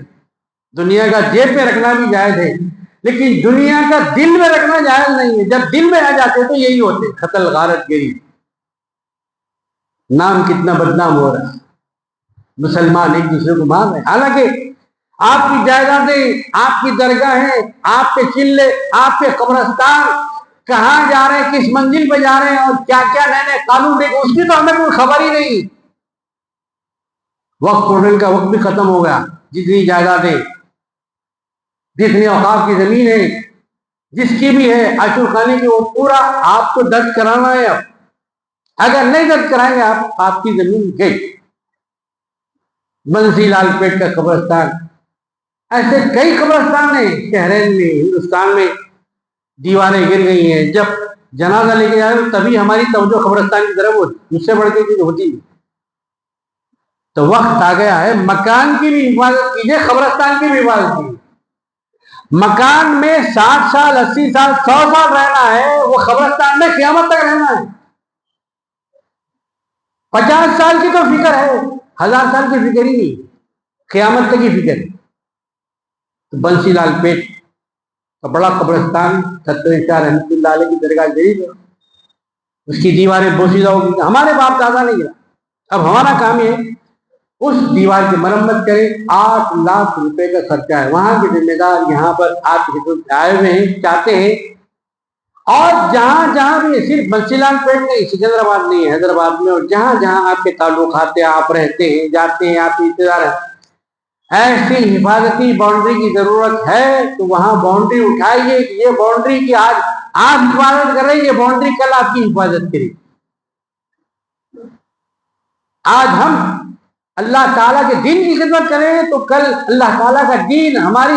دنیا کا جیب میں رکھنا بھی جائز ہے، لیکن دنیا کا دل میں رکھنا جائز نہیں ہے۔ جب دل میں آ جاتے تو یہی ہوتے، قتل، غارت گری۔ نام کتنا بدنام ہو رہا ہے، مسلمان ایک دوسرے کو مار رہے ہیں۔ حالانکہ آپ کی جائیدادیں، آپ کی درگاہیں، آپ کے چلے، آپ کے قبرستان کہاں جا رہے ہیں، کس منزل پہ جا رہے ہیں، اور کیا کیا نئے نئے قانون دیکھو، اس کی تو ہمیں کوئی خبر ہی نہیں۔ وقت پورٹل کا وقت بھی ختم ہو گیا۔ جتنی جائیدادیں، جتنی اوقاف کی زمین ہے، جس کی بھی ہے عاشور خانے کی، وہ پورا آپ کو درج کرانا ہے۔ اب اگر نہیں درج کرائیں گے آپ کی زمین گئی۔ بنسی لال پیٹ کا قبرستان، ایسے کئی قبرستان ہیں شہرین میں، ہندوستان میں دیواریں گر گئی ہیں۔ جب جنازہ لے کے جائے تبھی ہماری توجہ قبرستان کی طرف ہوتی، اس سے بڑھ کے چیز ہوتی نہیں۔ تو وقت آ گیا ہے مکان کی بھی حفاظت کیجیے، قبرستان کی بھی حفاظت کیجیے۔ مکان میں 60 سال، 80 سال، 100 سال رہنا ہے، وہ قبرستان میں قیامت تک رہنا ہے۔ 50 سال کی تو فکر ہے، 1000 سال کی فکر ہی نہیں، قیامت تک کی فکر ہے۔ تو بنسی لال پیٹ تو بڑا قبرستان ستر شاہ رحمۃ اللہ علیہ کی درگاہ شریف ہے، اس کی دیواریں بوسیدہ ہوگی، ہمارے باپ دادا نہیں گرا، اب ہمارا کام یہ اس دیوار کی مرمت کرے۔ 8 لاکھ روپے کا خرچہ ہے، وہاں کے ذمہ دار یہاں پر آپ کی خدمت میں آئے ہوئے ہیں، چاہتے ہیں، اور جہاں جہاں بھی صرف بنسیلان پیٹ نہیں، سکندرآباد نہیں ہے، حیدرآباد میں، اور جہاں جہاں آپ کے تعلقات ہیں، آپ رہتے ہیں، جاتے ہیں، آپ کے رشتے دار ہیں، ایسی حفاظتی باؤنڈری کی ضرورت ہے تو وہاں باؤنڈری اٹھائیے کہ یہ باؤنڈری کی آج آپ حفاظت کر رہے ہیں، یہ باؤنڈری کل آپ کی حفاظت کرے۔ آج ہم اللہ تعالیٰ کے دین کی خدمت کریں تو کل اللہ تعالیٰ کا دین ہماری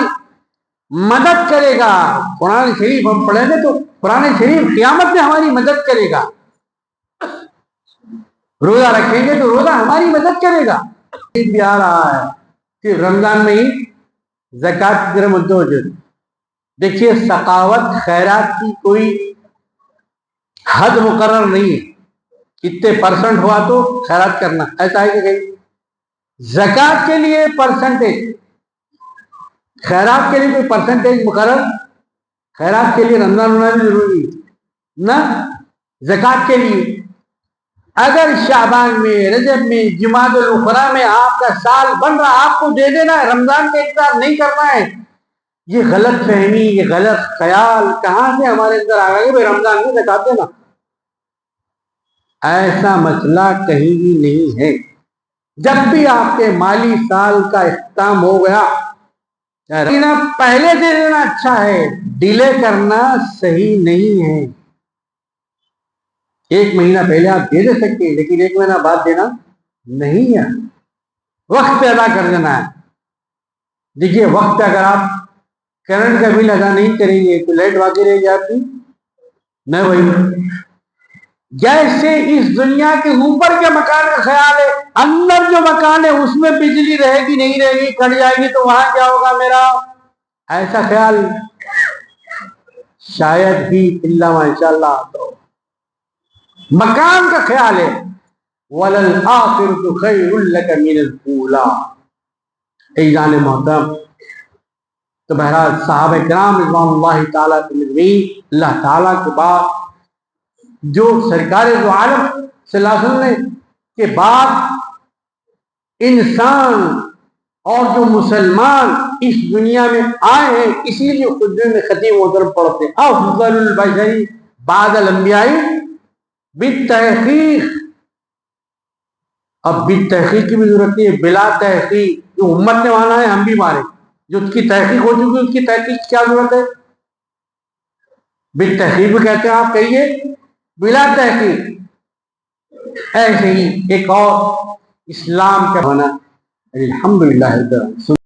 مدد کرے گا۔ قرآن شریف ہم پڑھیں گے تو قرآن شریف قیامت میں ہماری مدد کرے گا، روزہ رکھیں گے تو روزہ ہماری مدد کرے گا۔ بھی آ رہا ہے کہ رمضان میں ہی زکوٰۃ کی طرف متوجہ۔ دیکھیے سخاوت خیرات کی کوئی حد مقرر نہیں ہے، کتنے پرسنٹ ہوا تو خیرات کرنا، ایسا ہے کہ کہیں زکوٰۃ کے لیے پرسنٹیج، خیرات کے لیے کوئی پرسنٹیج مقرر، خیرات کے لیے رمضان ہونا بھی ضروری ہے نہ، زکوٰۃ کے لیے اگر شعبان میں، رجب میں، جمادی الاخری میں آپ کا سال بن رہا، آپ کو دے دینا ہے، رمضان کا انتظار نہیں کرنا ہے۔ یہ غلط فہمی، یہ غلط خیال کہاں سے ہمارے اندر آ گیا کہ بھائی رمضان میں زکوٰۃ دینا، ایسا مسئلہ کہیں بھی نہیں ہے۔ جب بھی آپ کے مالی سال کا اختتام ہو گیا، پہلے دے دینا اچھا ہے، ڈیلے کرنا صحیح نہیں ہے۔ 1 مہینہ پہلے آپ دے سکتے ہیں، لیکن 1 مہینہ بعد دینا نہیں ہے، وقت پہ ادا کر دینا ہے۔ دیکھیے وقت پہ اگر آپ کرنٹ کا بل ادا نہیں کریں گے تو لائٹ باقی رہ جاتی نہیں بھائی۔ جیسے اس دنیا کے اوپر کے مکان کا خیال ہے، اندر جو مکان ہے اس میں بجلی رہے گی نہیں رہے گی، کٹ جائے گی تو وہاں کیا ہوگا میرا، ایسا خیال شاید ہی اللہ ماشاءاللہ تو مکان کا خیال ہے۔ وَلَلْآخِرَةُ خَيْرٌ لَكَ مِنَ الْأُولَىٰ۔ ایزان محترم، تو بہرحال صحابہ کرام رضوان اللہ تعالیٰ اجمعین، اللہ تعالیٰ کے بعد جو سرکار دو عالم صلی اللہ علیہ وسلم کے بعد انسان اور جو مسلمان اس دنیا میں آئے ہیں، اسی لیے خطبے میں خطیب محترم پڑھتے ہیں افضل البشر بعد الانبیاء بالتحقیق۔ اب بالتحقیق کی بھی ضرورت نہیں ہے، بلا تحقیق، جو امت نے مانا ہے ہم بھی مانے، جو اس کی تحقیق ہو چکی ہے اس کی تحقیق کی کیا ضرورت ہے؟ بالتحقیق بھی کہتے ہیں آپ کہیے، بلا تحقیق۔ ایسے ہی ایک اور اسلام کا ہونا الحمدللہ۔